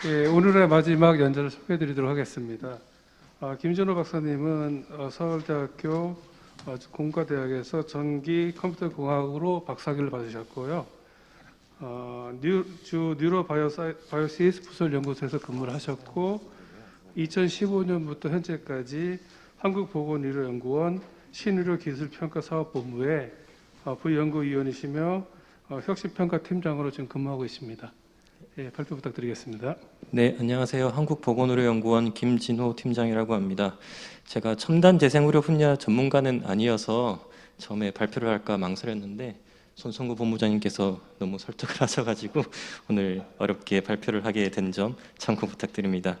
예, 오늘의 마지막 연설을 소개해드리도록 하겠습니다. 김준호 박사님은 서울대학교 공과대학에서 전기 컴퓨터공학으로 박사학위를 받으셨고요. 주 뉴로바이오시스 부설연구소에서 근무를 하셨고 2015년부터 현재까지 한국보건의료연구원 신의료기술평가사업본부의 부연구위원이시며 혁신평가팀장으로 지금 근무하고 있습니다. 예, 발표 부탁드리겠습니다. 네, 안녕하세요. 한국보건의료연구원 김진호 팀장이라고 합니다. 제가 첨단 재생의료 분야 전문가는 아니어서 처음에 발표를 할까 망설였는데 손성구 본부장님께서 너무 설득을 하셔가지고 오늘 어렵게 발표를 하게 된 점 참고 부탁드립니다.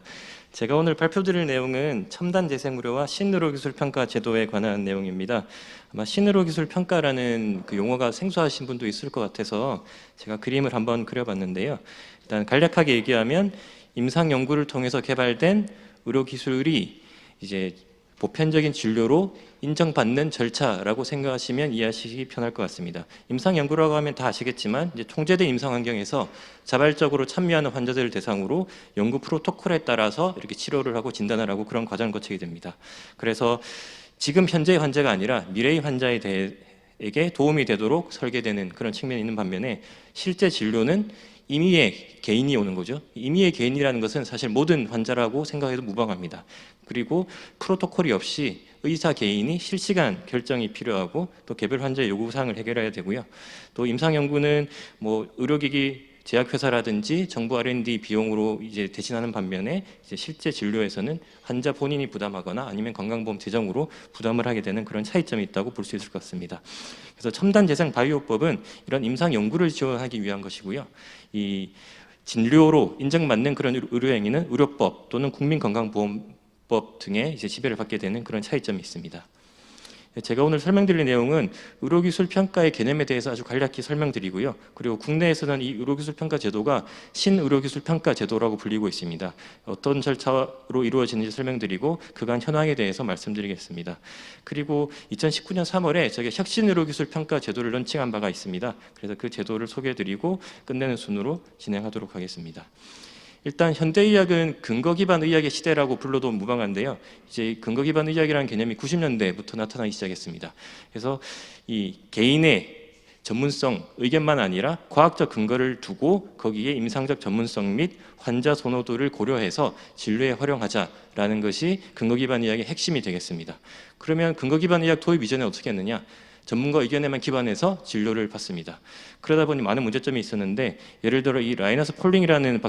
제가 오늘 발표드릴 내용은 첨단 재생의료와 신의료기술평가 제도에 관한 내용입니다. 아마 신의료기술평가라는 그 용어가 생소하신 분도 있을 것 같아서 제가 그림을 한번 그려봤는데요. 일단 간략하게 얘기하면 임상 연구를 통해서 개발된 의료기술이 이제 보편적인 진료로 인정받는 절차라고 생각하시면 이해하시기 편할 것 같습니다. 임상 연구라고 하면 다 아시겠지만 이제 통제된 임상 환경에서 자발적으로 참여하는 환자들을 대상으로 연구 프로토콜에 따라서 이렇게 치료를 하고 진단을 하고 그런 과정을 거치게 됩니다. 그래서 지금 현재의 환자가 아니라 미래의 환자에게 도움이 되도록 설계되는 그런 측면이 있는 반면에 실제 진료는 임의의 개인이 오는 거죠. 임의의 개인이라는 것은 사실 모든 환자라고 생각해도 무방합니다. 그리고 프로토콜이 없이 의사 개인이 실시간 결정이 필요하고 또 개별 환자의 요구사항을 해결해야 되고요. 또 임상연구는 뭐 의료기기 제약회사라든지 정부 R&D 비용으로 이제 대신하는 반면에 이제 실제 진료에서는 환자 본인이 부담하거나 아니면 건강보험 재정으로 부담을 하게 되는 그런 차이점이 있다고 볼 수 있을 것 같습니다. 그래서 첨단 재생 바이오법은 이런 임상 연구를 지원하기 위한 것이고요. 이 진료로 인정받는 그런 의료행위는 의료법 또는 국민건강보험법 등의 이제 지배를 받게 되는 그런 차이점이 있습니다. 제가 오늘 설명드릴 내용은 의료기술 평가의 개념에 대해서 아주 간략히 설명드리고요. 그리고 국내에서는 이 의료기술 평가 제도가 신의료기술 평가 제도라고 불리고 있습니다. 어떤 절차로 이루어지는지 설명드리고 그간 현황에 대해서 말씀드리겠습니다. 그리고 2019년 3월에 저희가 혁신의료기술 평가 제도를 런칭한 바가 있습니다. 그래서 그 제도를 소개해드리고 끝내는 순으로 진행하도록 하겠습니다. 일단 현대의학은 근거 기반 의학의 시대라고 불러도 무방한데요. 이제 근거 기반 의학이라는 개념이 90년대부터 나타나기 시작했습니다. 그래서 이 개인의 전문성, 의견만 아니라 과학적 근거를 두고 거기에 임상적 전문성 및 환자 선호도를 고려해서 진료에 활용하자라는 것이 근거 기반 의학의 핵심이 되겠습니다. 그러면 근거 기반 의학 도입 이전에 어떻게 했느냐? 전문가 의견에만 기반해서 진료를 받습니다. 그러다 보니 많은 문제점이 있었는데 예를 들어 이 라이너스 폴링이라는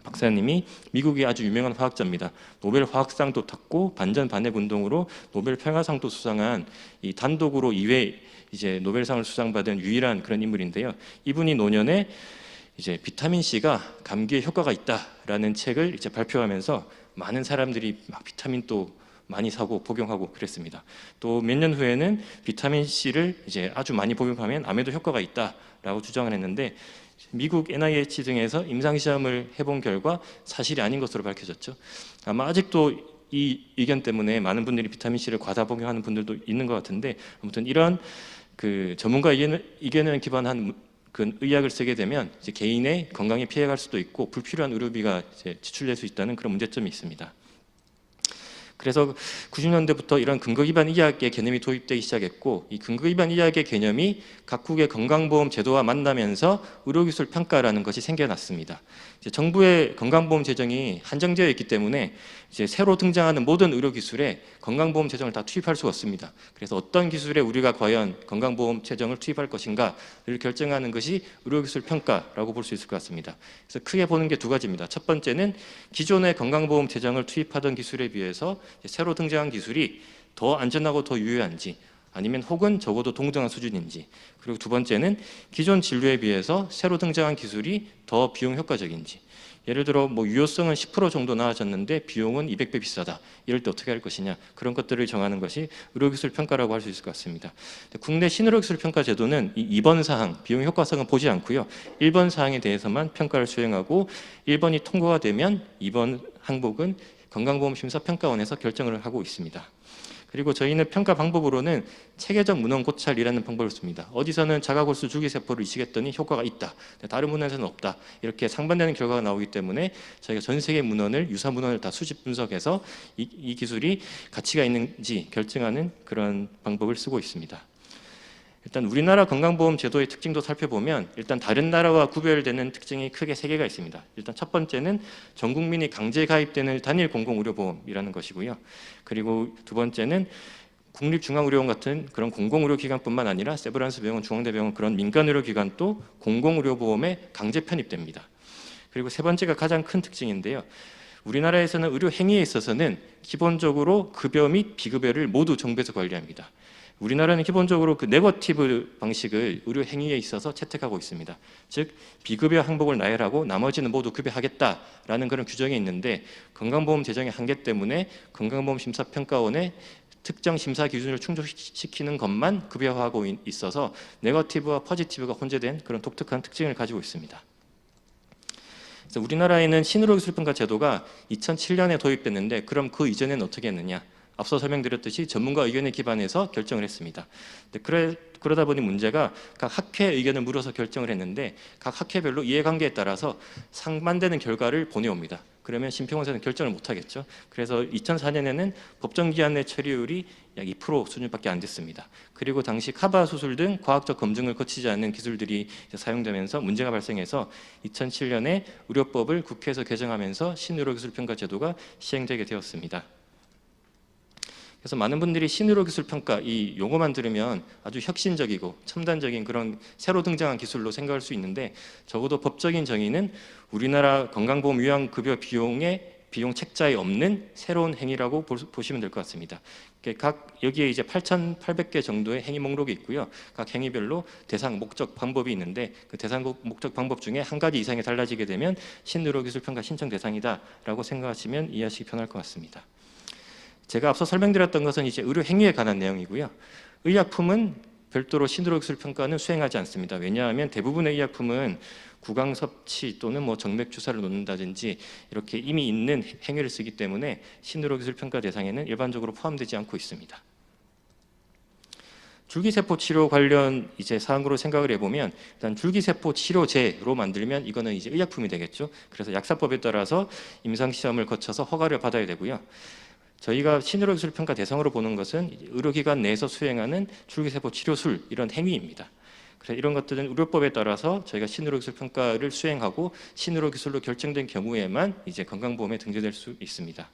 박사님이 미국의 아주 유명한 화학자입니다. 노벨 화학상도 탔고 반전 반핵 운동으로 노벨 평화상도 수상한 이 단독으로 2회 이제 노벨상을 수상받은 유일한 그런 인물인데요. 이분이 노년에 이제 비타민 C가 감기에 효과가 있다라는 책을 이제 발표하면서 많은 사람들이 막 비타민 또 많이 사고 복용하고 그랬습니다. 또 몇 년 후에는 비타민 C를 이제 아주 많이 복용하면 암에도 효과가 있다라고 주장을 했는데 미국 NIH 등에서 임상시험을 해본 결과 사실이 아닌 것으로 밝혀졌죠. 아마 아직도 이 의견 때문에 많은 분들이 비타민C를 과다 복용하는 분들도 있는 것 같은데 아무튼 이런 그 전문가 의견에 기반한 그 의학을 쓰게 되면 이제 개인의 건강에 피해갈 수도 있고 불필요한 의료비가 이제 지출될 수 있다는 그런 문제점이 있습니다. 그래서 90년대부터 이런 근거 기반 의학의 개념이 도입되기 시작했고 이 근거 기반 의학의 개념이 각국의 건강보험 제도와 만나면서 의료기술 평가라는 것이 생겨났습니다. 이제 정부의 건강보험 재정이 한정되어 있기 때문에 이제 새로 등장하는 모든 의료기술에 건강보험 재정을 다 투입할 수가 없습니다. 그래서 어떤 기술에 우리가 과연 건강보험 재정을 투입할 것인가를 결정하는 것이 의료기술 평가라고 볼 수 있을 것 같습니다. 그래서 크게 보는 게 두 가지입니다. 첫 번째는 기존의 건강보험 재정을 투입하던 기술에 비해서 새로 등장한 기술이 더 안전하고 더 유효한지 아니면 혹은 적어도 동등한 수준인지, 그리고 두 번째는 기존 진료에 비해서 새로 등장한 기술이 더 비용 효과적인지. 예를 들어 뭐 유효성은 10% 정도 나아졌는데 비용은 200배 비싸다. 이럴 때 어떻게 할 것이냐. 그런 것들을 정하는 것이 의료기술 평가라고 할 수 있을 것 같습니다. 국내 신의료기술 평가 제도는 이 2번 사항, 비용 효과성은 보지 않고요. 1번 사항에 대해서만 평가를 수행하고 1번이 통과가 되면 2번 항목은 건강보험심사평가원에서 결정을 하고 있습니다. 그리고 저희는 평가 방법으로는 체계적 문헌 고찰이라는 방법을 씁니다. 어디서는 자가골수 줄기세포를 이식했더니 효과가 있다. 다른 문헌에서는 없다. 이렇게 상반되는 결과가 나오기 때문에 저희가 전 세계 문헌을 유사 문헌을 다 수집 분석해서 이 기술이 가치가 있는지 결정하는 그런 방법을 쓰고 있습니다. 일단 우리나라 건강보험 제도의 특징도 살펴보면 일단 다른 나라와 구별되는 특징이 크게 세 개가 있습니다. 일단 첫 번째는 전 국민이 강제 가입되는 단일 공공의료보험이라는 것이고요. 그리고 두 번째는 국립중앙의료원 같은 그런 공공의료기관뿐만 아니라 세브란스병원, 중앙대병원 그런 민간의료기관도 공공의료보험에 강제 편입됩니다. 그리고 세 번째가 가장 큰 특징인데요. 우리나라에서는 의료 행위에 있어서는 기본적으로 급여 및 비급여를 모두 정부에서 관리합니다. 우리나라는 기본적으로 그 네거티브 방식을 의료 행위에 있어서 채택하고 있습니다. 즉 비급여 항목을 나열하고 나머지는 모두 급여하겠다라는 그런 규정이 있는데 건강보험 제정의 한계 때문에 건강보험심사평가원의 특정 심사 기준을 충족시키는 것만 급여화하고 있어서 네거티브와 포지티브가 혼재된 그런 독특한 특징을 가지고 있습니다. 그래서 우리나라에는 신의료기술평가 제도가 2007년에 도입됐는데 그럼 그 이전에는 어떻게 했느냐? 앞서 설명드렸듯이 전문가 의견에 기반해서 결정을 했습니다. 그러다 보니 문제가 각 학회 의견을 물어서 결정을 했는데 각 학회별로 이해관계에 따라서 상반되는 결과를 보내옵니다. 그러면 심평원에서는 결정을 못하겠죠. 그래서 2004년에는 법정기한 내 처리율이 약 2% 수준밖에 안 됐습니다. 그리고 당시 카바 수술 등 과학적 검증을 거치지 않는 기술들이 사용되면서 문제가 발생해서 2007년에 의료법을 국회에서 개정하면서 신의료기술평가 제도가 시행되게 되었습니다. 그래서 많은 분들이 신의료기술평가 이 용어만 들으면 아주 혁신적이고 첨단적인 그런 새로 등장한 기술로 생각할 수 있는데 적어도 법적인 정의는 우리나라 건강보험 요양급여 비용 책자에 없는 새로운 행위라고 보시면 될 것 같습니다. 각 여기에 이제 8,800개 정도의 행위 목록이 있고요. 각 행위별로 대상, 목적, 방법이 있는데 그 대상, 목적, 방법 중에 한 가지 이상이 달라지게 되면 신의료기술평가 신청 대상이다라고 생각하시면 이해하시기 편할 것 같습니다. 제가 앞서 설명드렸던 것은 이제 의료 행위에 관한 내용이고요. 의약품은 별도로 신의료기술평가는 수행하지 않습니다. 왜냐하면 대부분의 의약품은 구강 섭취 또는 뭐 정맥 주사를 놓는다든지 이렇게 이미 있는 행위를 쓰기 때문에 신의료기술평가 대상에는 일반적으로 포함되지 않고 있습니다. 줄기세포 치료 관련 이제 사항으로 생각을 해보면 일단 줄기세포 치료제로 만들면 이거는 이제 의약품이 되겠죠. 그래서 약사법에 따라서 임상시험을 거쳐서 허가를 받아야 되고요. 저희가 신의료기술평가 대상으로 보는 것은 의료기관 내에서 수행하는 줄기세포 치료술 이런 행위입니다. 그래서 이런 것들은 의료법에 따라서 저희가 신의료기술평가를 수행하고 신의료기술로 결정된 경우에만 이제 건강보험에 등재될 수 있습니다.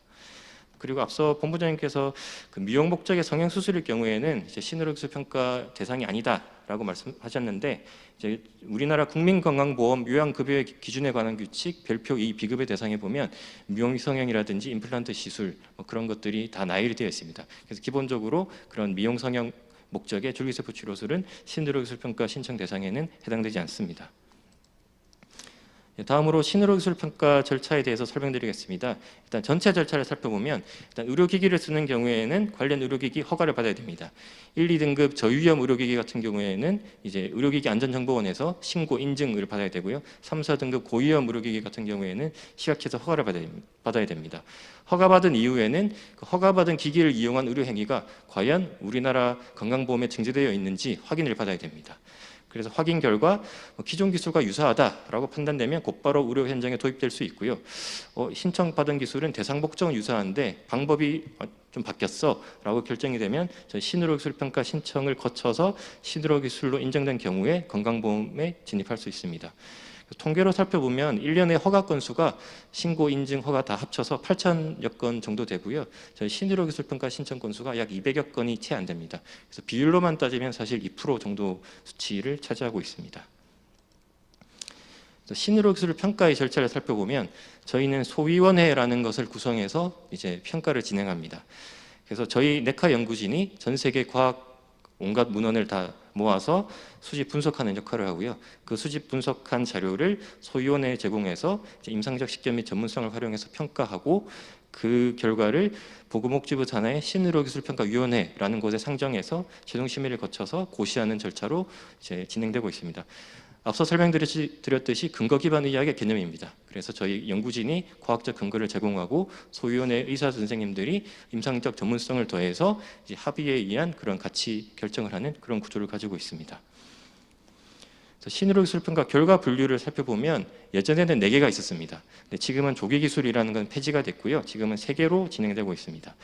그리고 앞서 본부장님께서 그 미용 목적의 성형수술일 경우에는 이제 신의료기술평가 대상이 아니다라고 말씀하셨는데 이제 우리나라 국민건강보험 요양급여 기준에 관한 규칙 별표 2 비급여 대상에 보면 미용 성형이라든지 임플란트 시술 뭐 그런 것들이 다 나열이 되어 있습니다. 그래서 기본적으로 그런 미용 성형 목적의 줄기세포 치료술은 신의료기술평가 신청 대상에는 해당되지 않습니다. 다음으로 신의료기술평가 절차에 대해서 설명드리겠습니다. 일단 전체 절차를 살펴보면 일단 의료기기를 쓰는 경우에는 관련 의료기기 허가를 받아야 됩니다. 1, 2등급 저위험 의료기기 같은 경우에는 이제 의료기기 안전정보원에서 신고 인증을 받아야 되고요. 3, 4등급 고위험 의료기기 같은 경우에는 시각처에서 허가를 받아야 됩니다. 허가받은 이후에는 그 허가받은 기기를 이용한 의료행위가 과연 우리나라 건강보험에 등재되어 있는지 확인을 받아야 됩니다. 그래서 확인 결과 기존 기술과 유사하다라고 판단되면 곧바로 의료 현장에 도입될 수 있고요. 신청받은 기술은 대상 목적은 유사한데 방법이 좀 바뀌었어라고 결정이 되면 신의료기술평가 신청을 거쳐서 신의료기술로 인정된 경우에 건강보험에 진입할 수 있습니다. 통계로 살펴보면 1년에 허가 건수가 신고, 인증, 허가 다 합쳐서 8,000여 건 정도 되고요. 저희 신의료기술평가 신청 건수가 약 200여 건이 채 안 됩니다. 그래서 비율로만 따지면 사실 2% 정도 수치를 차지하고 있습니다. 신의료기술평가의 절차를 살펴보면 저희는 소위원회라는 것을 구성해서 이제 평가를 진행합니다. 그래서 저희 네카 연구진이 전 세계 과학 온갖 문헌을 다 모아서 수집 분석하는 역할을 하고요. 그 수집 분석한 자료를 소위원회에 제공해서 임상적 식견 및 전문성을 활용해서 평가하고 그 결과를 보건복지부 산하의 신의료기술평가위원회라는 곳에 상정해서 최종 심의를 거쳐서 고시하는 절차로 이제 진행되고 있습니다. 앞서 설명드렸듯이 근거 기반 의학의 개념입니다. 그래서 저희 연구진이 과학적 근거를 제공하고 소위원회 의사 선생님들이 임상적 전문성을 더해서 이제 합의에 의한 그런 가치 결정을 하는 그런 구조를 가지고 있습니다. 신의로 기술 평가 결과 분류를 살펴보면 예전에는 4개가 있었습니다. 근데 지금은 조기 기술이라는 건 폐지가 됐고요. 지금은 3개로 진행되고 있습니다.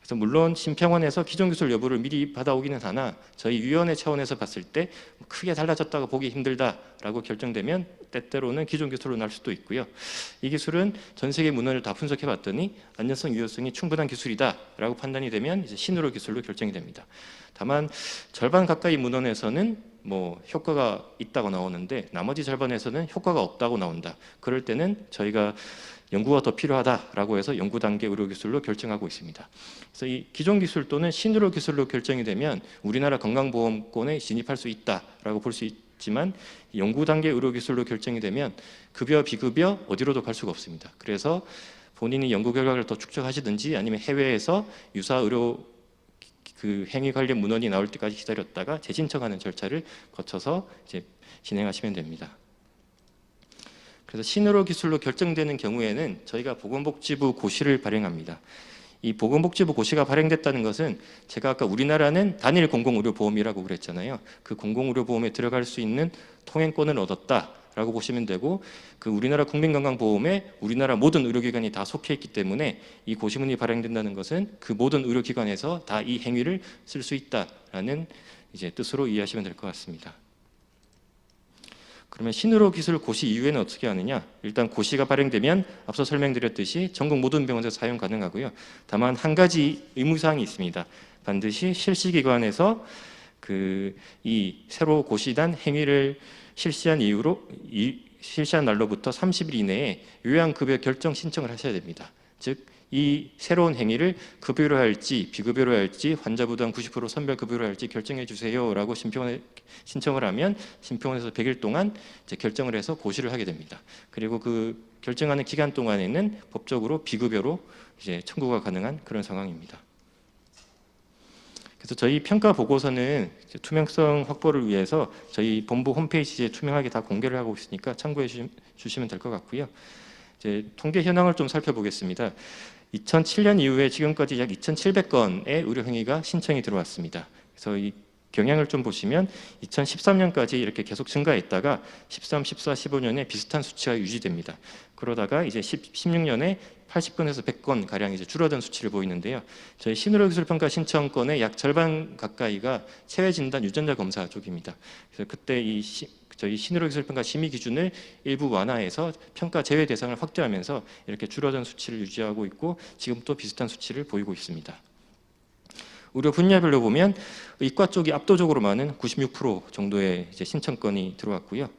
그래서 물론 심평원에서 기존 기술 여부를 미리 받아오기는 하나 저희 위원회 차원에서 봤을 때 크게 달라졌다고 보기 힘들다라고 결정되면 때때로는 기존 기술로 날 수도 있고요. 이 기술은 전 세계 문헌을 다 분석해 봤더니 안전성, 유효성이 충분한 기술이다라고 판단이 되면 이제 신의로 기술로 결정이 됩니다. 다만 절반 가까이 문헌에서는 뭐 효과가 있다고 나오는데 나머지 절반에서는 효과가 없다고 나온다. 그럴 때는 저희가 연구가 더 필요하다라고 해서 연구 단계 의료 기술로 결정하고 있습니다. 그래서 이 기존 기술 또는 신의로 기술로 결정이 되면 우리나라 건강보험권에 진입할 수 있다라고 볼 수 있지만 연구 단계 의료 기술로 결정이 되면 급여 비급여 어디로도 갈 수가 없습니다. 그래서 본인이 연구 결과를 더 축적하시든지 아니면 해외에서 유사 의료 그 행위 관련 문헌이 나올 때까지 기다렸다가 재신청하는 절차를 거쳐서 이제 진행하시면 됩니다. 그래서 신의로 기술로 결정되는 경우에는 저희가 보건복지부 고시를 발행합니다. 이 보건복지부 고시가 발행됐다는 것은 제가 아까 우리나라는 단일 공공의료보험이라고 그랬잖아요. 그 공공의료보험에 들어갈 수 있는 통행권을 얻었다라고 보시면 되고 그 우리나라 국민건강보험에 우리나라 모든 의료기관이 다 속해 있기 때문에 이 고시문이 발행된다는 것은 그 모든 의료기관에서 다 이 행위를 쓸 수 있다라는 이제 뜻으로 이해하시면 될 것 같습니다. 그러면 신의로 기술 고시 이후에는 어떻게 하느냐? 일단 고시가 발행되면 앞서 설명드렸듯이 전국 모든 병원에서 사용 가능하고요. 다만 한 가지 의무사항이 있습니다. 반드시 실시기관에서 이 새로 고시단 행위를 실시한 실시한 날로부터 30일 이내에 요양급여 결정 신청을 하셔야 됩니다. 즉 이 새로운 행위를 급여로 할지 비급여로 할지 환자 부담 90% 선별급여로 할지 결정해 주세요라고 심평원에 신청을 하면 심평원에서 100일 동안 이제 결정을 해서 고시를 하게 됩니다. 그리고 그 결정하는 기간 동안에는 법적으로 비급여로 이제 청구가 가능한 그런 상황입니다. 그래서 저희 평가 보고서는 투명성 확보를 위해서 저희 본부 홈페이지에 투명하게 다 공개를 하고 있으니까 참고해 주시면 될 것 같고요. 이제 통계 현황을 좀 살펴보겠습니다. 2007년 이후에 지금까지 약 2,700건의 의료 행위가 신청이 들어왔습니다. 그래서 이 경향을 좀 보시면 2013년까지 이렇게 계속 증가했다가 13, 14, 15년에 비슷한 수치가 유지됩니다. 그러다가 이제 16년에 80건에서 100건 가량 이제 줄어든 수치를 보이는데요. 저희 신의로 기술 평가 신청건의 약 절반 가까이가 체외 진단 유전자 검사 쪽입니다. 그래서 그때 저희 신의로 기술 평가 심의 기준을 일부 완화해서 평가 제외 대상을 확대하면서 이렇게 줄어든 수치를 유지하고 있고 지금 또 비슷한 수치를 보이고 있습니다. 의료 분야별로 보면 의과 쪽이 압도적으로 많은 96% 정도의 이제 신청건이 들어왔고요.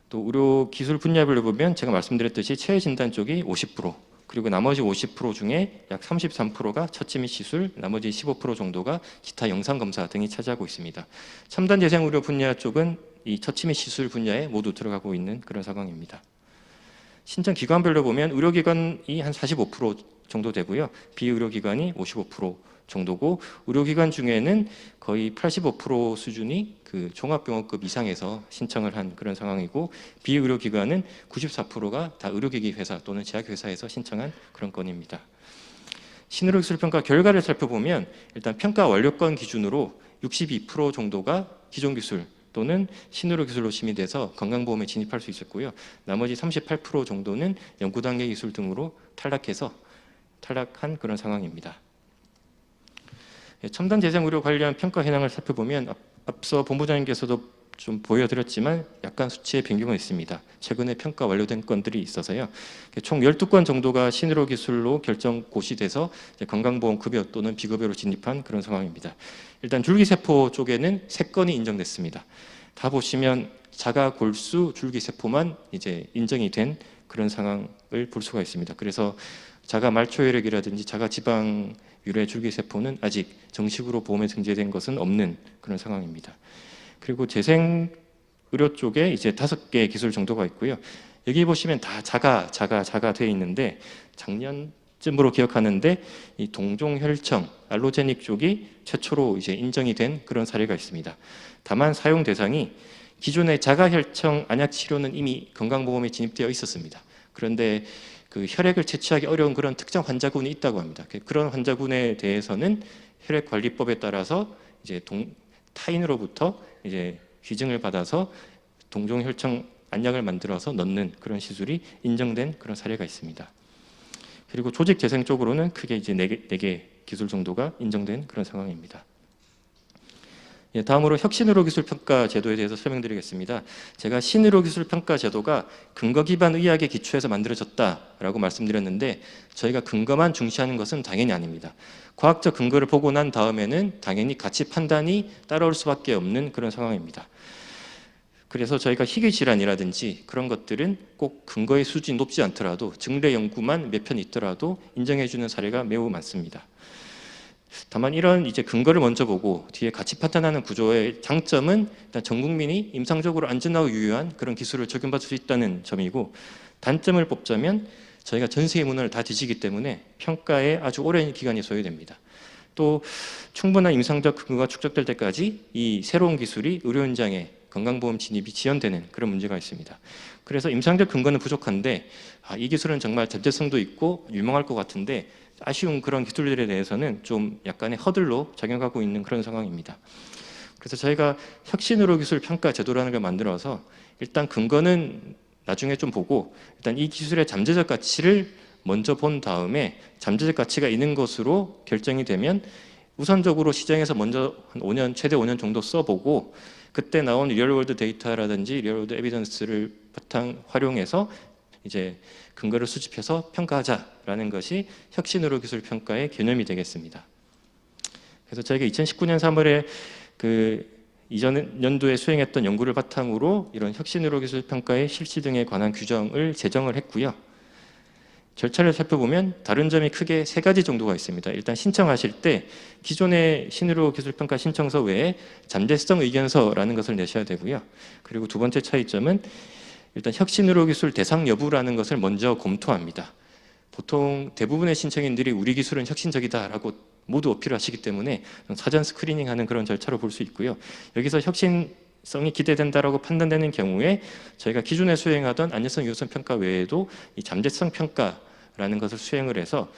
또 의료 기술 분야별로 보면 제가 말씀드렸듯이 체외 진단 쪽이 50%, 그리고 나머지 50% 중에 약 33%가 처치 및 시술, 나머지 15% 정도가 기타 영상 검사 등이 차지하고 있습니다. 첨단 재생 의료 분야 쪽은 이 처치 및 시술 분야에 모두 들어가고 있는 그런 상황입니다. 신청 기관별로 보면 의료기관이 한 45% 정도 되고요. 비의료기관이 55% 정도고 의료기관 중에는 거의 85% 수준이 그 종합병원급 이상에서 신청을 한 그런 상황이고 비의료기관은 94%가 다 의료기기 회사 또는 제약회사에서 신청한 그런 건입니다. 신의로 기술 평가 결과를 살펴보면 일단 평가 완료건 기준으로 62% 정도가 기존 기술 또는 신의로 기술로 심의돼서 건강보험에 진입할 수 있었고요. 나머지 38% 정도는 연구단계 기술 등으로 탈락한 그런 상황입니다. 첨단 재생 의료 관련 평가 현황을 살펴보면 앞서 본부장님께서도 좀 보여드렸지만 약간 수치의 변경은 있습니다. 최근에 평가 완료된 건들이 있어서요. 총 12건 정도가 신의로 기술로 결정 고시돼서 건강보험 급여 또는 비급여로 진입한 그런 상황입니다. 일단 줄기세포 쪽에는 3건이 인정됐습니다. 다 보시면 자가 골수 줄기세포만 이제 인정이 된 그런 상황을 볼 수가 있습니다. 그래서 자가 말초혈액이라든지 자가 지방 유래 줄기세포는 아직 정식으로 보험에 등재된 것은 없는 그런 상황입니다. 그리고 재생 의료 쪽에 이제 5개 기술 정도가 있고요. 여기 보시면 다 자가 되어 있는데 작년 쯤으로 기억하는데 이 동종혈청 알로제닉 쪽이 최초로 이제 인정이 된 그런 사례가 있습니다. 다만 사용 대상이 기존의 자가혈청 안약 치료는 이미 건강보험에 진입되어 있었습니다. 그런데 그 혈액을 채취하기 어려운 그런 특정 환자군이 있다고 합니다. 그런 환자군에 대해서는 혈액관리법에 따라서 이제 타인으로부터 이제 기증을 받아서 동종혈청 안약을 만들어서 넣는 그런 시술이 인정된 그런 사례가 있습니다. 그리고 조직재생 쪽으로는 크게 이제 4개 기술 정도가 인정된 그런 상황입니다. 예, 다음으로 혁신의료기술평가 제도에 대해서 설명드리겠습니다. 제가 신의료기술평가 제도가 근거 기반 의학에 기초해서 만들어졌다라고 말씀드렸는데 저희가 근거만 중시하는 것은 당연히 아닙니다. 과학적 근거를 보고 난 다음에는 당연히 가치 판단이 따라올 수밖에 없는 그런 상황입니다. 그래서 저희가 희귀질환이라든지 그런 것들은 꼭 근거의 수준이 높지 않더라도 증례 연구만 몇 편 있더라도 인정해주는 사례가 매우 많습니다. 다만 이런 이제 근거를 먼저 보고 뒤에 가치 판단하는 구조의 장점은 일단 전 국민이 임상적으로 안전하고 유효한 그런 기술을 적용받을 수 있다는 점이고, 단점을 뽑자면 저희가 전 세계 문화를 다 뒤지기 때문에 평가에 아주 오랜 기간이 소요됩니다. 또 충분한 임상적 근거가 축적될 때까지 이 새로운 기술이 의료 현장에 건강보험 진입이 지연되는 그런 문제가 있습니다. 그래서 임상적 근거는 부족한데 이 기술은 정말 잠재성도 있고 유명할 것 같은데 아쉬운 그런 기술들에 대해서는 좀 약간의 허들로 작용하고 있는 그런 상황입니다. 그래서 저희가 혁신의료기술 평가 제도라는 걸 만들어서 일단 근거는 나중에 좀 보고 일단 이 기술의 잠재적 가치를 먼저 본 다음에 잠재적 가치가 있는 것으로 결정이 되면 우선적으로 시장에서 먼저 한 5년, 최대 5년 정도 써보고 그때 나온 리얼월드 데이터라든지 리얼월드 에비던스를 바탕 활용해서 이제 근거를 수집해서 평가하자라는 것이 혁신의료기술 평가의 개념이 되겠습니다. 그래서 저희가 2019년 3월에 그 이전 연도에 수행했던 연구를 바탕으로 이런 혁신의료기술 평가의 실시 등에 관한 규정을 제정을 했고요. 절차를 살펴보면 다른 점이 크게 3가지 정도가 있습니다. 일단 신청하실 때 기존의 신의료기술평가 신청서 외에 잠재성 의견서라는 것을 내셔야 되고요. 그리고 두 번째 차이점은 일단 혁신의료기술 대상 여부라는 것을 먼저 검토합니다. 보통 대부분의 신청인들이 우리 기술은 혁신적이다라고 모두 어필하시기 때문에 사전 스크리닝하는 그런 절차로 볼 수 있고요. 여기서 혁신성이 기대된다라고 판단되는 경우에 저희가 기존에 수행하던 안전성 유효성 평가 외에도 이 잠재성 평가라는 것을 수행을 해서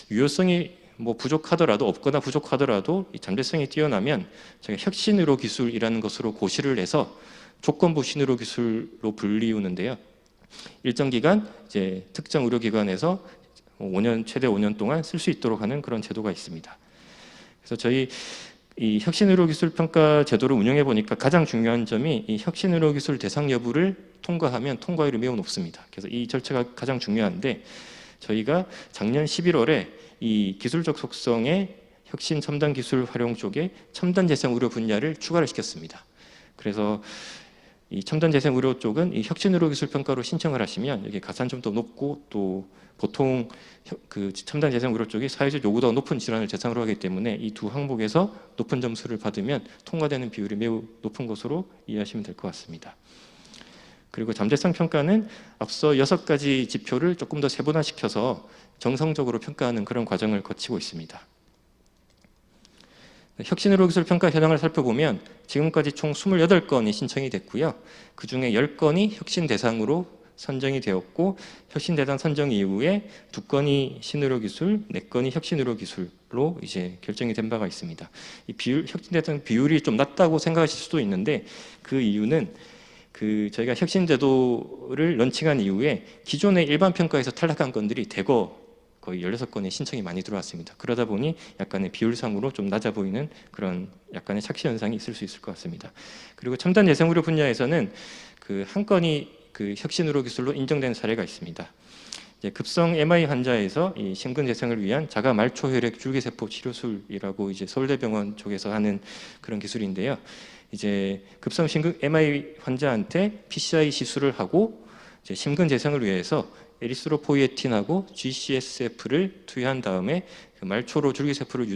유효성이 뭐 부족하더라도 없거나 부족하더라도 이 잠재성이 뛰어나면 저희가 혁신의료기술이라는 것으로 고시를 해서 조건부 신의료기술로 불리우는데요. 일정 기간 이제 특정 의료기관에서 5년 최대 5년 동안 쓸 수 있도록 하는 그런 제도가 있습니다. 그래서 저희 이 혁신의료기술 평가 제도를 운영해 보니까 가장 중요한 점이 이 혁신의료기술 대상 여부를 통과하면 통과율이 매우 높습니다. 그래서 이 절차가 가장 중요한데 저희가 작년 11월에 이 기술적 속성의 혁신 첨단 기술 활용 쪽에 첨단 재생 의료 분야를 추가를 시켰습니다. 그래서 이 첨단 재생 의료 쪽은 이 혁신의료기술 평가로 신청을 하시면 여기 가산점도 높고 또 보통 그 첨단 재생 의료 쪽이 사회적 요구도가 높은 질환을 대상으로 하기 때문에 이 두 항목에서 높은 점수를 받으면 통과되는 비율이 매우 높은 것으로 이해하시면 될 것 같습니다. 그리고 잠재성 평가는 앞서 6가지 지표를 조금 더 세분화시켜서 정성적으로 평가하는 그런 과정을 거치고 있습니다. 혁신의료기술 평가 현황을 살펴보면 지금까지 총 28건이 신청이 됐고요. 그 중에 10건이 혁신 대상으로 선정이 되었고 혁신 대상 선정 이후에 2건이 신의료기술, 4건이 혁신의료기술로 이제 결정이 된 바가 있습니다. 이 비율, 혁신 대상 비율이 좀 낮다고 생각하실 수도 있는데 그 이유는 그 저희가 혁신 제도를 런칭한 이후에 기존의 일반 평가에서 탈락한 건들이 대거 거의 16건의 신청이 많이 들어왔습니다. 그러다 보니 약간의 비율상으로 좀 낮아 보이는 그런 약간의 착시 현상이 있을 수 있을 것 같습니다. 그리고 첨단 재생 의료 분야에서는 그 한 건이 그 혁신의료 기술로 인정된 사례가 있습니다. 이제 급성 MI 환자에서 이 심근 재생을 위한 자가 말초 혈액 줄기세포 치료술이라고 이제 서울대병원 쪽에서 하는 그런 기술인데요. 이제 급성 심근 MI 환자한테 PCI 시술을 하고 이제 심근 재생을 위해서 에리스로포이에틴하고 GCSF를 투여한 다음에 그 말초로 줄기세포를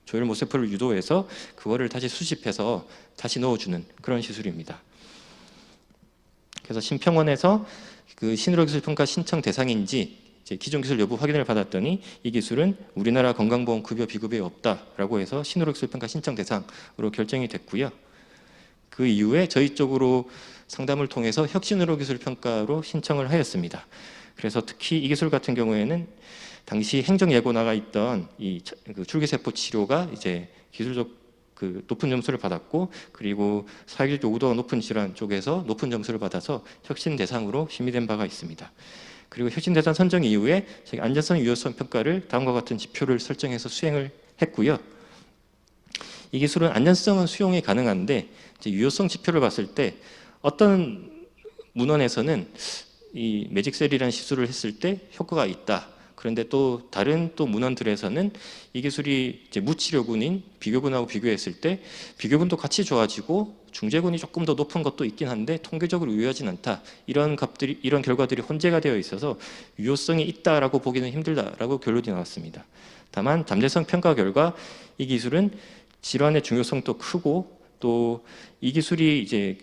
조혈 모세포를 유도해서 그거를 다시 수집해서 다시 넣어주는 그런 시술입니다. 그래서 심평원에서 그 신의료기술 평가 신청 대상인지 이제 기존 기술 여부 확인을 받았더니 이 기술은 우리나라 건강보험 급여 비급여에 없다라고 해서 신의료기술 평가 신청 대상으로 결정이 됐고요. 그 이후에 저희 쪽으로 상담을 통해서 혁신의료기술 평가로 신청을 하였습니다. 그래서 특히 이 기술 같은 경우에는 당시 행정 예고나가 있던 이 줄기세포 치료가 이제 기술적 그 높은 점수를 받았고, 그리고 사회적 요구도가 높은 질환 쪽에서 높은 점수를 받아서 혁신 대상으로 심의된 바가 있습니다. 그리고 혁신 대상 선정 이후에 저희 안전성 유효성 평가를 다음과 같은 지표를 설정해서 수행을 했고요. 이 기술은 안전성은 수용이 가능한데 이제 유효성 지표를 봤을 때 어떤 문헌에서는 이 매직셀이라는 시술을 했을 때 효과가 있다. 그런데 또 다른 또 문헌들에서는 이 기술이 이제 무치료군인 비교군하고 비교했을 때 비교군도 같이 좋아지고 중재군이 조금 더 높은 것도 있긴 한데 통계적으로 유효하진 않다. 이런 결과들이 혼재가 되어 있어서 유효성이 있다라고 보기는 힘들다라고 결론이 나왔습니다. 다만 잠재성 평가 결과 이 기술은 질환의 중요성도 크고 또 이 기술이 이제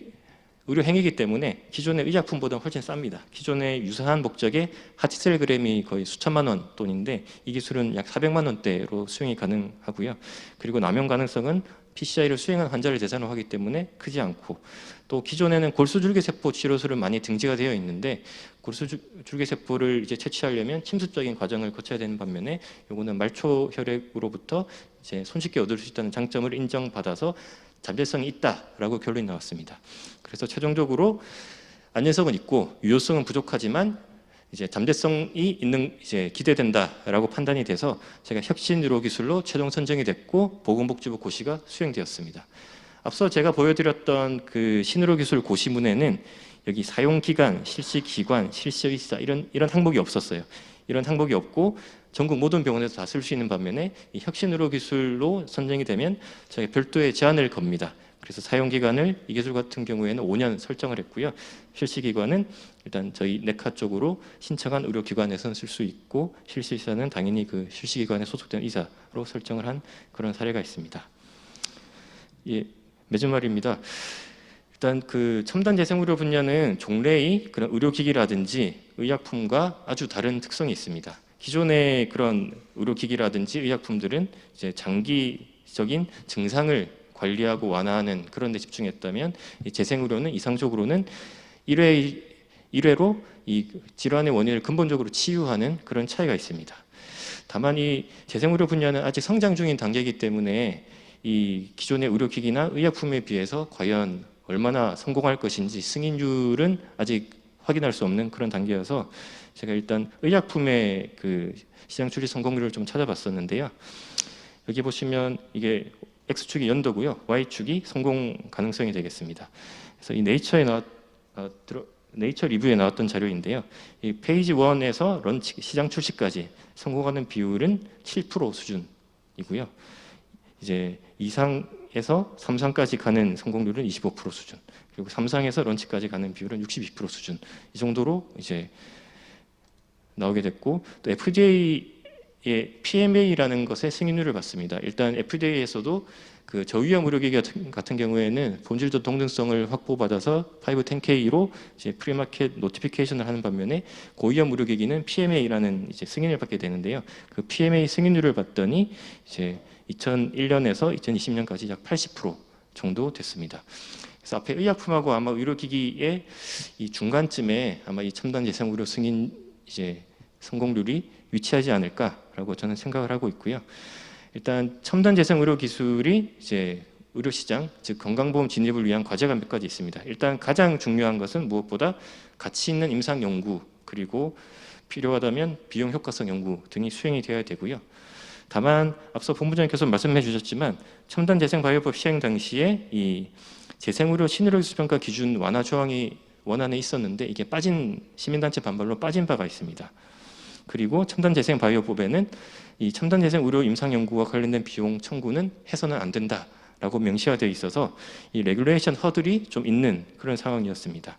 의료 행위이기 때문에 기존의 의약품보다 훨씬 쌉니다. 기존의 유사한 목적의 하치셀그램이 거의 수천만 원 돈인데 이 기술은 약 400만 원대로 수용이 가능하고요. 그리고 남용 가능성은 PCI를 수행한 환자를 대상으로 하기 때문에 크지 않고, 또 기존에는 골수줄기세포 치료술은 많이 등재가 되어 있는데 골수줄기세포를 이제 채취하려면 침습적인 과정을 거쳐야 되는 반면에 요거는 말초 혈액으로부터 이제 손쉽게 얻을 수 있다는 장점을 인정받아서 잠재성이 있다라고 결론이 나왔습니다. 그래서 최종적으로 안전성은 있고 유효성은 부족하지만 이제 잠재성이 있는 이제 기대된다라고 판단이 돼서 제가 혁신의료기술로 최종 선정이 됐고 보건복지부 고시가 수행되었습니다. 앞서 제가 보여드렸던 그 신의료기술 고시문에는 여기 사용기간, 실시기관, 실시의사 이런 항목이 없었어요. 이런 항목이 없고 전국 모든 병원에서 다 쓸 수 있는 반면에 이 혁신의료기술로 선정이 되면 저희가 별도의 제한을 겁니다. 그래서 사용기간을 이 기술 같은 경우에는 5년 설정을 했고요. 실시기관은 일단 저희 네카 쪽으로 신청한 의료기관에서는 쓸 수 있고 실시의사는 당연히 그 실시기관에 소속된 의사로 설정을 한 그런 사례가 있습니다. 예, 맺은 말입니다. 일단 그 첨단 재생의료 분야는 종래의 그런 의료기기라든지 의약품과 아주 다른 특성이 있습니다. 기존의 그런 의료기기라든지 의약품들은 이제 장기적인 증상을 관리하고 완화하는 그런 데 집중했다면 이 재생의료는 이상적으로는 1회로 이 질환의 원인을 근본적으로 치유하는 그런 차이가 있습니다. 다만 이 재생의료 분야는 아직 성장 중인 단계이기 때문에 이 기존의 의료기기나 의약품에 비해서 과연 얼마나 성공할 것인지 승인율은 아직 확인할 수 없는 그런 단계여서 제가 일단 의약품의 그 시장 출시 성공률을 좀 찾아봤었는데요. 여기 보시면 이게 X축이 연도고요. Y축이 성공 가능성이 되겠습니다. 그래서 이 네이처 리뷰에 나왔던 자료인데요. 이 페이지 1에서 런치 시장 출시까지 성공하는 비율은 7% 수준이고요. 이제 2상에서 3상까지 가는 성공률은 25% 수준. 그리고 3상에서 런치까지 가는 비율은 62% 수준. 이 정도로 이제 나오게 됐고, 또 FDA의 PMA라는 것의 승인율을 받습니다. 일단 FDA에서도 그 저위험 의료기기 같은 경우에는 본질적 동등성을 확보받아서 510K로 이제 프리마켓 노티피케이션을 하는 반면에 고위험 의료기기는 PMA라는 이제 승인을 받게 되는데요. 그 PMA 승인율을 받더니 이제 2001년에서 2020년까지 약 80% 정도 됐습니다. 그래서 앞에 의약품하고 아마 의료기기의 이 중간쯤에 아마 이 첨단 재생의료 승인 이제 성공률이 위치하지 않을까라고 저는 생각을 하고 있고요. 일단 첨단 재생의료 기술이 이제 의료시장, 즉 건강보험 진입을 위한 과제가 몇 가지 있습니다. 일단 가장 중요한 것은 무엇보다 가치 있는 임상 연구, 그리고 필요하다면 비용 효과성 연구 등이 수행이 되어야 되고요. 다만 앞서 본부장님께서 말씀해 주셨지만 첨단 재생바이오법 시행 당시에 이 재생의료 신의료기술 평가 기준 완화 조항이 원안에 있었는데 이게 빠진 시민단체 반발로 빠진 바가 있습니다. 그리고 첨단 재생 바이오법에는 이 첨단 재생 의료 임상 연구와 관련된 비용 청구는 해서는 안 된다라고 명시화되어 있어서 이 레귤레이션 허들이 좀 있는 그런 상황이었습니다.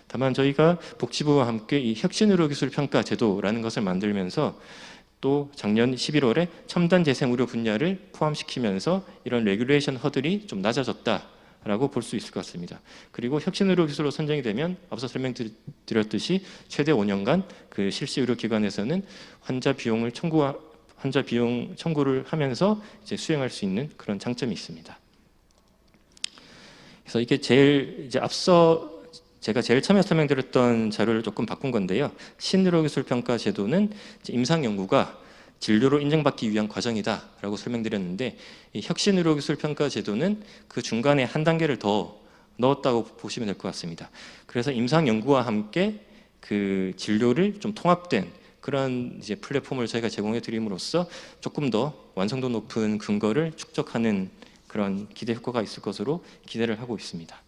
다만 저희가 복지부와 함께 이 혁신의료기술 평가 제도라는 것을 만들면서 또 작년 11월에 첨단 재생 의료 분야를 포함시키면서 이런 레귤레이션 허들이 좀 낮아졌다. 라고 볼 수 있을 것 같습니다. 그리고 혁신의료기술로 선정이 되면 앞서 설명드렸듯이 최대 5년간 그 실시 의료기관에서는 환자 비용 청구를 하면서 이제 수행할 수 있는 그런 장점이 있습니다. 그래서 이게 이제 앞서 제가 제일 처음에 설명드렸던 자료를 조금 바꾼 건데요. 신의료기술평가 제도는 임상 연구가 진료로 인정받기 위한 과정이다라고 설명드렸는데, 이 혁신의료기술평가 제도는 그 중간에 한 단계를 더 넣었다고 보시면 될 것 같습니다. 그래서 임상 연구와 함께 그 진료를 좀 통합된 그런 이제 플랫폼을 저희가 제공해 드림으로써 조금 더 완성도 높은 근거를 축적하는 그런 기대 효과가 있을 것으로 기대를 하고 있습니다.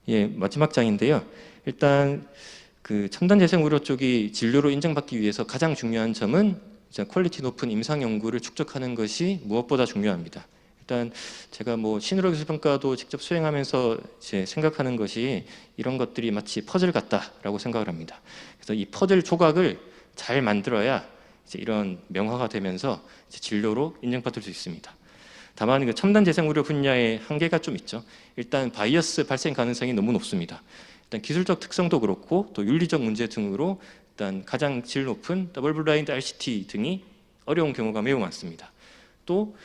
예, 마지막 장인데요. 일단 그 첨단 재생 의료 쪽이 진료로 인정받기 위해서 가장 중요한 점은 이제 퀄리티 높은 임상 연구를 축적하는 것이 무엇보다 중요합니다. 일단 제가 뭐 신의료기술 평가도 직접 수행하면서 이제 생각하는 것이 이런 것들이 마치 퍼즐 같다라고 생각을 합니다. 그래서 이 퍼즐 조각을 잘 만들어야 이제 이런 명화가 되면서 이제 진료로 인정받을 수 있습니다. 다만 그 첨단 재생 의료 분야의 한계가 좀 있죠. 일단 바이어스 발생 가능성이 너무 높습니다. 일단 기술적 특성도 그렇고 또 윤리적 문제 등으로 일단 가장 질 높은 더블 블라인드 RCT 등이 어려운 경우가 매우 많습니다. 또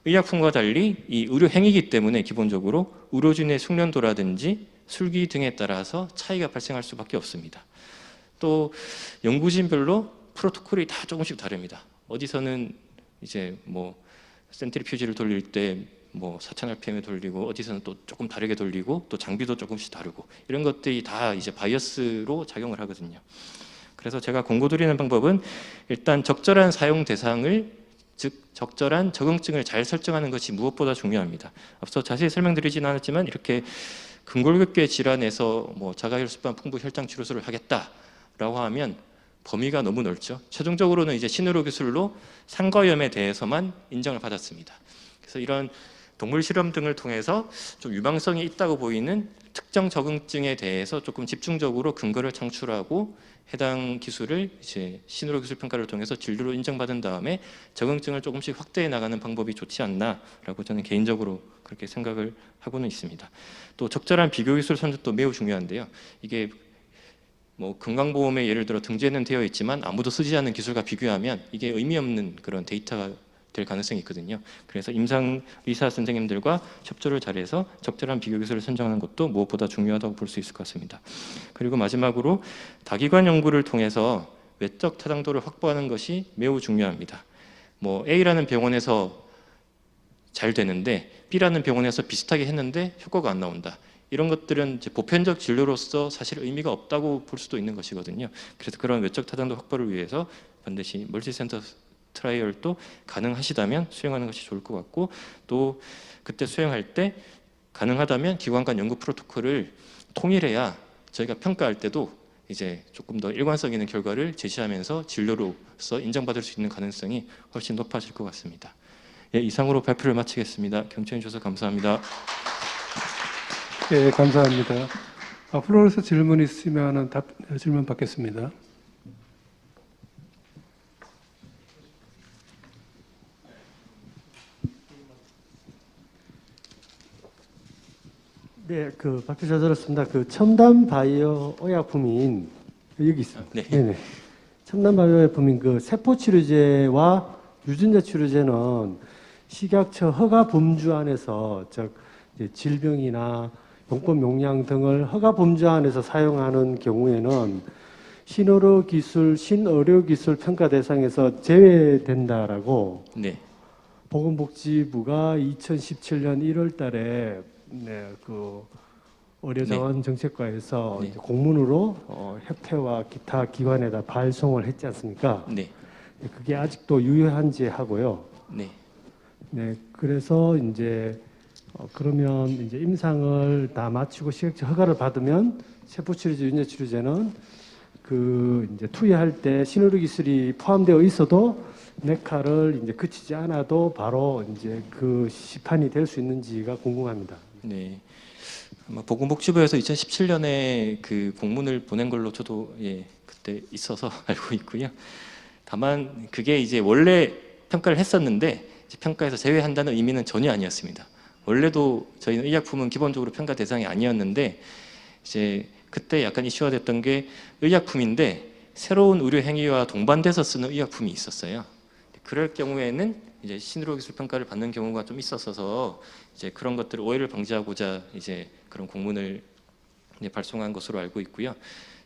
의약품과 달리 이 의료 행위이기 때문에 기본적으로 의료진의 숙련도라든지 술기 등에 따라서 차이가 발생할 수밖에 없습니다. 또 연구진별로 프로토콜이 다 조금씩 다릅니다. 어디서는 이제 뭐 센트리퓨지를 돌릴 때 뭐 4000rpm에 돌리고, 어디서는 또 조금 다르게 돌리고, 또 장비도 조금씩 다르고, 이런 것들이 다 이제 바이어스로 작용을 하거든요. 그래서 제가 권고드리는 방법은 일단 적절한 사용 대상을, 즉 적절한 적응증을 잘 설정하는 것이 무엇보다 중요합니다. 앞서 자세히 설명드리진 않았지만 이렇게 근골격계 질환에서 뭐 자가혈수판 풍부 혈장 치료술을 하겠다라고 하면 범위가 너무 넓죠. 최종적으로는 이제 신의료기술로 상거염에 대해서만 인정을 받았습니다. 그래서 이런 동물 실험 등을 통해서 좀 유망성이 있다고 보이는 특정 적응증에 대해서 조금 집중적으로 근거를 창출하고 해당 기술을 이제 신의료기술 평가를 통해서 진료로 인정받은 다음에 적응증을 조금씩 확대해 나가는 방법이 좋지 않나라고 저는 개인적으로 그렇게 생각을 하고는 있습니다. 또 적절한 비교기술 선택도 매우 중요한데요. 이게 뭐 건강보험에 예를 들어 등재는 되어 있지만 아무도 쓰지 않는 기술과 비교하면 이게 의미 없는 그런 데이터가 될 가능성이 있거든요. 그래서 임상 의사 선생님들과 협조를 잘해서 적절한 비교 기술을 선정하는 것도 무엇보다 중요하다고 볼 수 있을 것 같습니다. 그리고 마지막으로 다기관 연구를 통해서 외적 타당도를 확보하는 것이 매우 중요합니다. 뭐 A라는 병원에서 잘 되는데 B라는 병원에서 비슷하게 했는데 효과가 안 나온다. 이런 것들은 이제 보편적 진료로서 사실 의미가 없다고 볼 수도 있는 것이거든요. 그래서 그런 외적 타당도 확보를 위해서 반드시 멀티센터 트라이얼도 가능하시다면 수행하는 것이 좋을 것 같고, 또 그때 수행할 때 가능하다면 기관 간 연구 프로토콜을 통일해야 저희가 평가할 때도 이제 조금 더 일관성 있는 결과를 제시하면서 진료로서 인정받을 수 있는 가능성이 훨씬 높아질 것 같습니다. 예, 이상으로 발표를 마치겠습니다. 경청해 주셔서 감사합니다. 예, 감사합니다. 플로어에서 질문 있으면 질문 받겠습니다. 네, 그 발표 잘 들었습니다. 그 첨단 바이오 의약품인 여기 있습니다. 네. 네네. 첨단 바이오 의약품인 그 세포 치료제와 유전자 치료제는 식약처 허가 범주 안에서 즉 이제 질병이나 용법 용량 등을 허가 범주 안에서 사용하는 경우에는 신의료 기술 평가 대상에서 제외된다라고 네. 보건복지부가 2017년 1월달에 네, 그 의료자원 정책과에서 네. 이제 공문으로 협회와 기타 기관에다 발송을 했지 않습니까? 네. 그게 아직도 유효한지 하고요. 네. 네, 그래서 이제 그러면 이제 임상을 다 마치고 식약처 허가를 받으면 세포치료제, 유전자치료제는 그 이제 투여할 때 신의료 기술이 포함되어 있어도 메카를 이제 그치지 않아도 바로 이제 그 시판이 될 수 있는지가 궁금합니다. 네. 아마 보건복지부에서 2017년에 그 공문을 보낸 걸로 저도 그때 있어서 알고 있고요. 다만 그게 이제 원래 평가를 했었는데 이제 평가에서 제외한다는 의미는 전혀 아니었습니다. 원래도 저희는 의약품은 기본적으로 평가 대상이 아니었는데 이제 그때 약간 이슈가 됐던 게 의약품인데 새로운 의료 행위와 동반돼서 쓰는 의약품이 있었어요. 그럴 경우에는 이제 신의료 기술 평가를 받는 경우가 좀 있었어서 이제 그런 것들 오해를 방지하고자 이제 그런 공문을 이제 발송한 것으로 알고 있고요.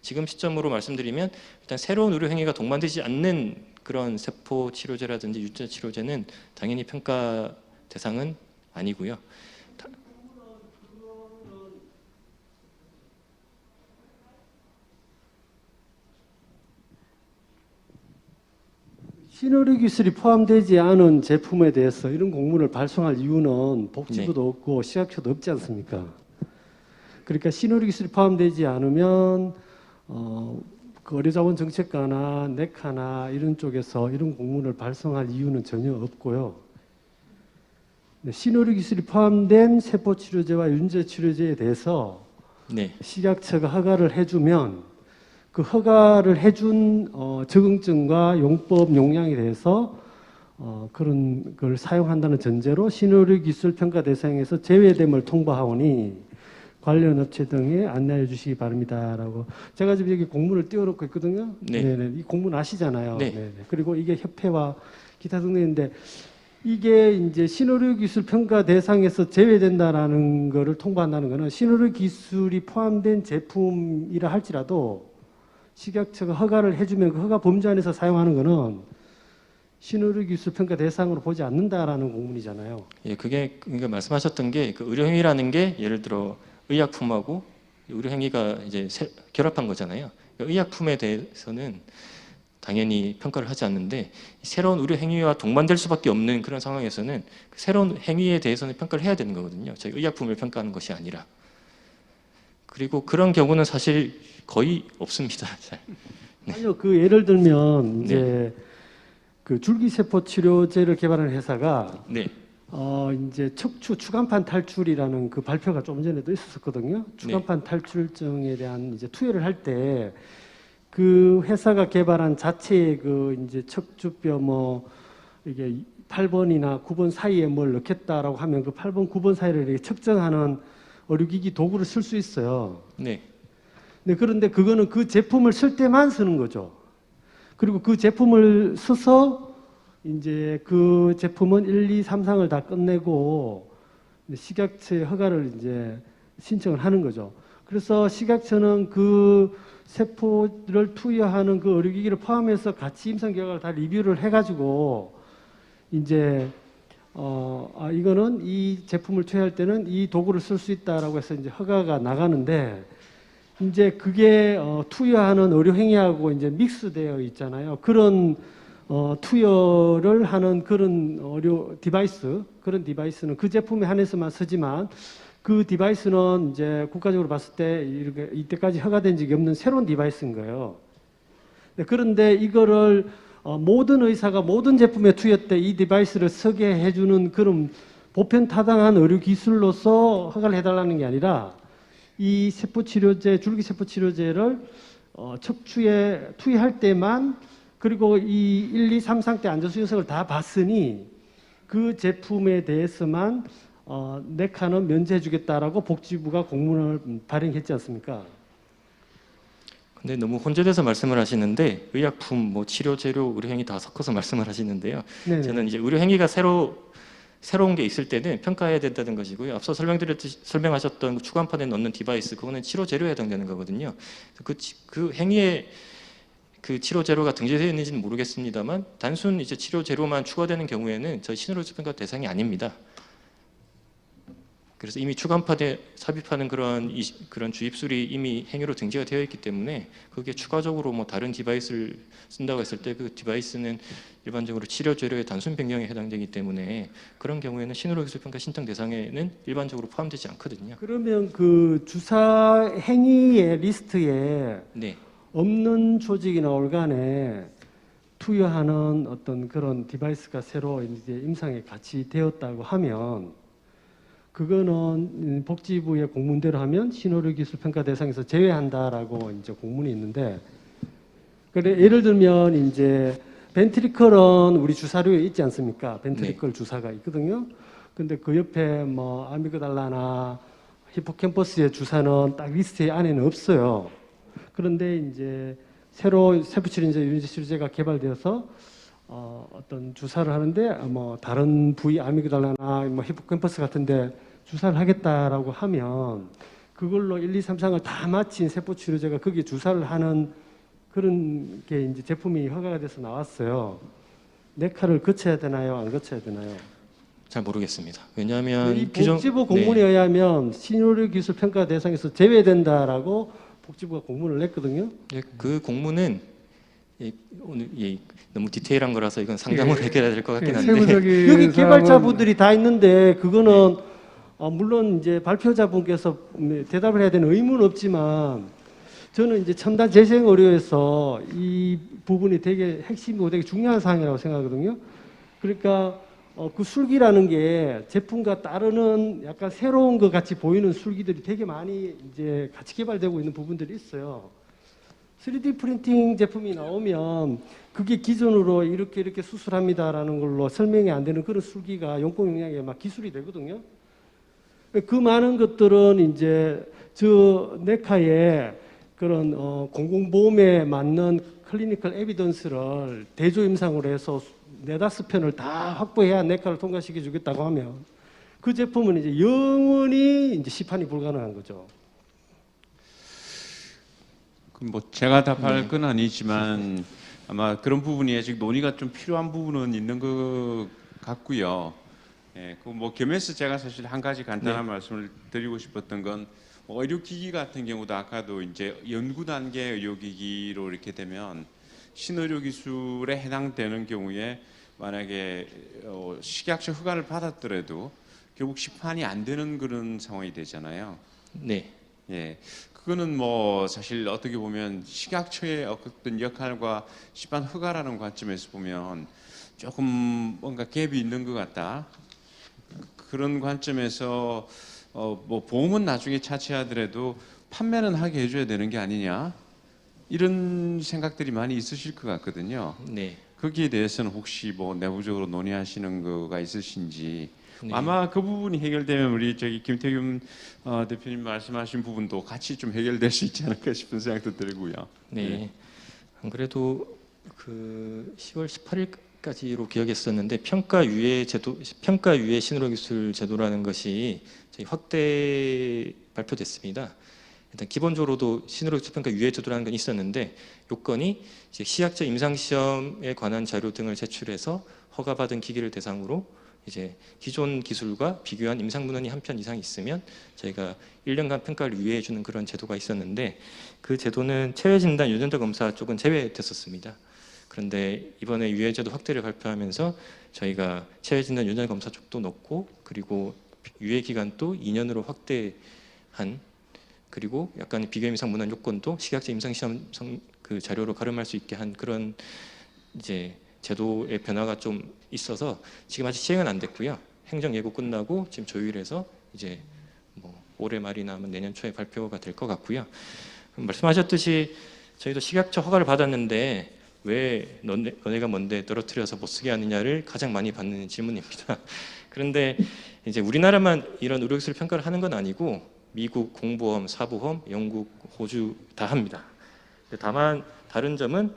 지금 시점으로 말씀드리면 일단 새로운 의료 행위가 동반되지 않는 그런 세포 치료제라든지 유전자 치료제는 당연히 평가 대상은 아니고요. 신의료 기술이 포함되지 않은 제품에 대해서 이런 공문을 발송할 이유는 복지부도 없고 식약처도 없지 않습니까? 그러니까 신의료 기술이 포함되지 않으면 그 의료자원정책과나 네카나 이런 쪽에서 이런 공문을 발송할 이유는 전혀 없고요. 신의료 기술이 포함된 세포치료제와 유전자치료제에 대해서 네, 식약처가 허가를 해주면 그 허가를 해준 적응증과 용법 용량에 대해서 그런 걸 사용한다는 전제로 신의료 기술 평가 대상에서 제외됨을 통보하오니 관련 업체 등에 안내해 주시기 바랍니다라고 제가 지금 여기 공문을 띄워놓고 있거든요. 네. 네네. 이 공문 아시잖아요. 네. 네네. 그리고 이게 협회와 기타 등등인데 이게 이제 신의료 기술 평가 대상에서 제외된다라는 거를 통보한다는 거는 신의료 기술이 포함된 제품이라 할지라도 식약처가 허가를 해주면 그 허가 범주 안에서 사용하는 거는 신의료 기술 평가 대상으로 보지 않는다라는 공문이잖아요. 예, 그게 그러니까 말씀하셨던 게 그 의료 행위라는 게 예를 들어 의약품하고 의료 행위가 이제 결합한 거잖아요. 그러니까 의약품에 대해서는 당연히 평가를 하지 않는데 새로운 의료 행위와 동반될 수밖에 없는 그런 상황에서는 그 새로운 행위에 대해서는 평가를 해야 되는 거거든요. 저희 의약품을 평가하는 것이 아니라. 그리고 그런 경우는 사실 거의 없습니다. 잘. 아니요, 그 예를 들면 이제 그 줄기세포 치료제를 개발한 회사가 네, 이제 척추 추간판 탈출이라는 그 발표가 좀 전에도 있었거든요. 추간판 탈출증에 대한 이제 투여를 할 때 그 회사가 개발한 자체의 그 이제 척추뼈 뭐 이게 8번이나 9번 사이에 뭘 넣겠다라고 하면 그 8번, 9번 사이를 이렇게 측정하는 의료기기 도구를 쓸 수 있어요. 네, 네, 그런데 그거는 그 제품을 쓸 때만 쓰는 거죠. 그리고 그 제품을 써서 이제 그 제품은 1, 2, 3상을 다 끝내고 식약처의 허가를 이제 신청을 하는 거죠. 그래서 식약처는 그 세포를 투여하는 그 의료기기를 포함해서 같이 임상 결과를 다 리뷰를 해가지고 이제 이거는 이 제품을 투여할 때는 이 도구를 쓸 수 있다라고 해서 이제 허가가 나가는데 이제 그게 투여하는 의료 행위하고 이제 믹스되어 있잖아요. 그런 투여를 하는 그런 의료 디바이스, 그런 디바이스는 그 제품에 한해서만 쓰지만 그 디바이스는 이제 국가적으로 봤을 때 이렇게 이때까지 허가된 적이 없는 새로운 디바이스인 거예요. 네, 그런데 이거를 모든 의사가 모든 제품에 투여 때 이 디바이스를 쓰게 해주는 그런 보편타당한 의료 기술로서 허가를 해달라는 게 아니라 이 세포치료제, 줄기세포치료제를 척추에 투여할 때만 그리고 이 1, 2, 3상 때 안전수 요석을 다 봤으니 그 제품에 대해서만 네카는 면제해 주겠다라고 복지부가 공문을 발행했지 않습니까? 근데 너무 혼재돼서 말씀을 하시는데 의약품, 뭐 치료 재료, 의료 행위 다 섞어서 말씀을 하시는데요. 네네. 저는 이제 의료 행위가 새로운 게 있을 때는 평가해야 된다는 것이고요. 앞서 설명하셨던 그 추간판에 넣는 디바이스, 그거는 치료 재료에 해당되는 거거든요. 그 행위에 그 치료 재료가 등재되어 있는지는 모르겠습니다만 단순 이제 치료 재료만 추가되는 경우에는 저희 신의료 평가 대상이 아닙니다. 그래서 이미 추간판에 삽입하는 그런 주입술이 이미 행위로 등재가 되어 있기 때문에 그게 추가적으로 뭐 다른 디바이스를 쓴다고 했을 때 그 디바이스는 일반적으로 치료 재료의 단순 변경에 해당되기 때문에 그런 경우에는 신의료 기술 평가 신청 대상에는 일반적으로 포함되지 않거든요. 그러면 그 주사 행위의 리스트에 네. 없는 조직이나 organ에 투여하는 어떤 그런 디바이스가 새로 이제 임상에 같이 되었다고 하면 그거는 복지부의 공문대로 하면 신의료 기술 평가 대상에서 제외한다라고 이제 공문이 있는데 그래 예를 들면 이제 벤트리컬은 우리 주사료에 있지 않습니까? 벤트리컬 주사가 있거든요. 근데 그 옆에 뭐 아미그달라나 히포캠퍼스의 주사는 딱 리스트 안에는 없어요. 그런데 이제 새로 세포치료제, 유전자 치료제가 개발되어서 어떤 주사를 하는데 뭐 다른 부위 아미그달라나 뭐 히포캠퍼스 같은데 주사를 하겠다라고 하면 그걸로 1, 2, 3, 4을 다 마친 세포치료제가 거기에 주사를 하는 그런 게 이제 제품이 허가가 돼서 나왔어요. 네카를 거쳐야 되나요? 안 거쳐야 되나요? 잘 모르겠습니다. 왜냐하면 이 복지부 공문에 의하면 신의료 기술 평가 대상에서 제외된다라고 복지부가 공문을 냈거든요. 네, 그 공문은 오늘 너무 디테일한 거라서 이건 상담으로 해결해야 될 것 같긴 한데 세부적인 여기 사항은 개발자분들이 다 있는데 그거는 물론 이제 발표자분께서 대답을 해야 되는 의무는 없지만 저는 이제 첨단 재생 의료에서 이 부분이 되게 핵심이고 되게 중요한 사항이라고 생각하거든요. 그러니까 그 술기라는 게 제품과 따르는 약간 새로운 것 같이 보이는 술기들이 되게 많이 이제 같이 개발되고 있는 부분들이 있어요. 3D 프린팅 제품이 나오면 그게 기존으로 이렇게 수술합니다라는 걸로 설명이 안 되는 그런 술기가 용폭용량이 막 기술이 되거든요. 그 많은 것들은 이제 저 네카의 그런 공공보험에 맞는 클리니컬 에비던스를 대조 임상으로 해서 4-5편을 다 확보해야 네카를 통과시켜 주겠다고 하면 그 제품은 이제 영원히 이제 시판이 불가능한 거죠. 그럼 뭐 제가 답할 건 아니지만 아마 그런 부분이 아직 논의가 좀 필요한 부분은 있는 것 같고요. 예, 그 뭐 겸해서 제가 사실 한 가지 간단한 말씀을 드리고 싶었던 건 의료기기 같은 경우도 아까도 이제 연구 단계 의료기기로 이렇게 되면 신의료 기술에 해당되는 경우에 만약에 식약처 허가를 받았더라도 결국 시판이 안 되는 그런 상황이 되잖아요. 네. 예, 그거는 뭐 사실 어떻게 보면 식약처의 어떤 역할과 시판 허가라는 관점에서 보면 조금 뭔가 갭이 있는 것 같다. 그런 관점에서 뭐 보험은 나중에 차치하더라도 판매는 하게 해줘야 되는 게 아니냐 이런 생각들이 많이 있으실 것 같거든요. 네. 거기에 대해서는 혹시 뭐 내부적으로 논의하시는 거가 있으신지 네. 아마 그 부분이 해결되면 우리 저기 김태균 대표님 말씀하신 부분도 같이 좀 해결될 수 있지 않을까 싶은 생각도 들고요. 네. 안 그래도 그 10월 18일까지로 기억했었는데 평가 유예 신의료 기술 제도라는 것이 저희 확대 발표됐습니다. 일단 기본적으로도 신의료 기술 평가 유예 제도라는 건 있었는데 요건이 이제 시약처 임상 시험에 관한 자료 등을 제출해서 허가받은 기기를 대상으로 이제 기존 기술과 비교한 임상 문헌이 한 편 이상 있으면 저희가 1년간 평가를 유예해 주는 그런 제도가 있었는데 그 제도는 체외 진단 유전자 검사 쪽은 제외됐었습니다. 그런데 이번에 유예 제도 확대를 발표하면서 저희가 체외 진단 유전자 검사 쪽도 넣고 그리고 유예 기간도 2년으로 확대한 그리고 약간 비교 임상 문헌 요건도 식약처 임상 시험 그 자료로 가름할 수 있게 한 그런 이제 제도의 변화가 좀 있어서 지금 아직 시행은 안 됐고요. 행정 예고 끝나고 지금 조율해서 이제 뭐 올해 말이나 하면 내년 초에 발표가 될 것 같고요. 말씀하셨듯이 저희도 식약처 허가를 받았는데 왜 너네가 뭔데 떨어뜨려서 못 쓰게 하느냐를 가장 많이 받는 질문입니다. 그런데 이제 우리나라만 이런 의료기술 평가를 하는 건 아니고 미국 공보험, 사보험, 영국, 호주 다 합니다. 다만 다른 점은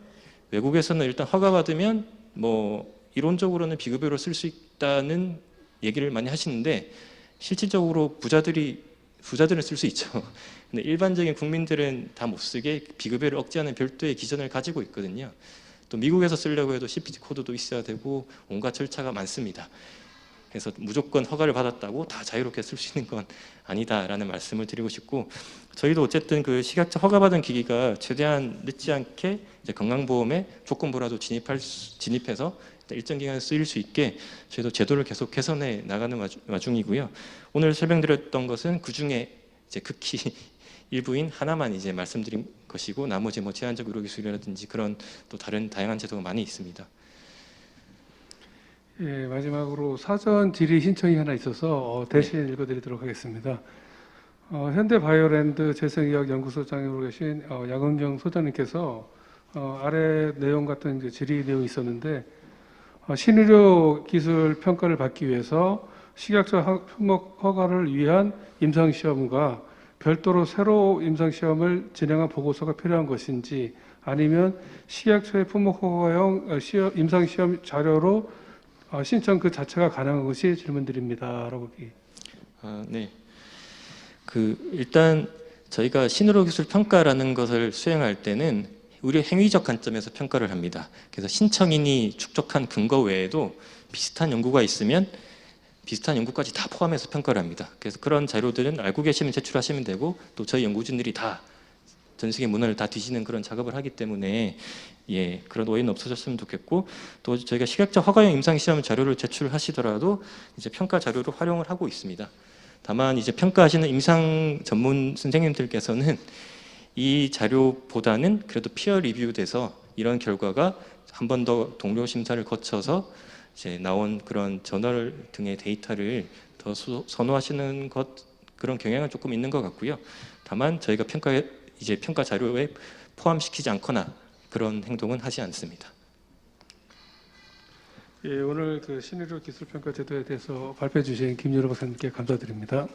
외국에서는 일단 허가받으면 뭐 이론적으로는 비급여로 쓸 수 있다는 얘기를 많이 하시는데 실질적으로 부자들은 쓸 수 있죠. 근데 일반적인 국민들은 다 못 쓰게 비급여를 억제하는 별도의 기전을 가지고 있거든요. 또 미국에서 쓰려고 해도 CPT 코드도 있어야 되고 온갖 절차가 많습니다. 그래서 무조건 허가를 받았다고 다 자유롭게 쓸 수 있는 건 아니다라는 말씀을 드리고 싶고 저희도 어쨌든 그 식약처 허가받은 기기가 최대한 늦지 않게 이제 건강보험에 조건부라도 진입해서 일정 기간 쓰일 수 있게 저희도 제도를 계속 개선해 나가는 와중이고요. 오늘 설명드렸던 것은 그 중에 이제 극히 일부인 하나만 이제 말씀드린 것이고 나머지 뭐 제한적 의료기술이라든지 그런 또 다른 다양한 제도가 많이 있습니다. 예, 마지막으로 사전 질의 신청이 하나 있어서 대신 읽어드리도록 하겠습니다. 현대바이오랜드 재생의학연구소장에 계신 양은경 소장님께서 아래 내용 같은 이제 질의 내용이 있었는데 신의료 기술 평가를 받기 위해서 식약처 품목 허가를 위한 임상시험과 별도로 새로 임상시험을 진행한 보고서가 필요한 것인지, 아니면 식약처의 품목 허가용 임상시험 자료로 신청 그 자체가 가능한 것이 질문드립니다라고. 네. 일단 저희가 신의료 기술 평가라는 것을 수행할 때는 의료 행위적 관점에서 평가를 합니다. 그래서 신청인이 축적한 근거 외에도 비슷한 연구가 있으면 비슷한 연구까지 다 포함해서 평가를 합니다. 그래서 그런 자료들은 알고 계시면 제출하시면 되고, 또 저희 연구진들이 다 전 세계 문헌을 다 뒤지는 그런 작업을 하기 때문에 그런 오해는 없어졌으면 좋겠고, 또 저희가 식약처 허가용 임상시험 자료를 제출하시더라도 이제 평가 자료로 활용을 하고 있습니다. 다만 이제 평가하시는 임상 전문 선생님들께서는 이 자료보다는 그래도 피어 리뷰돼서 이런 결과가 한 번 더 동료 심사를 거쳐서 이제 나온 그런 저널 등의 데이터를 더 선호하시는 그런 경향은 조금 있는 것 같고요. 다만 저희가 평가 자료에 포함시키지 않거나 그런 행동은 하지 않습니다. 오늘 그 신의료 기술평가 제도에 대해서 발표해 주신 김유로 박사님께 감사드립니다.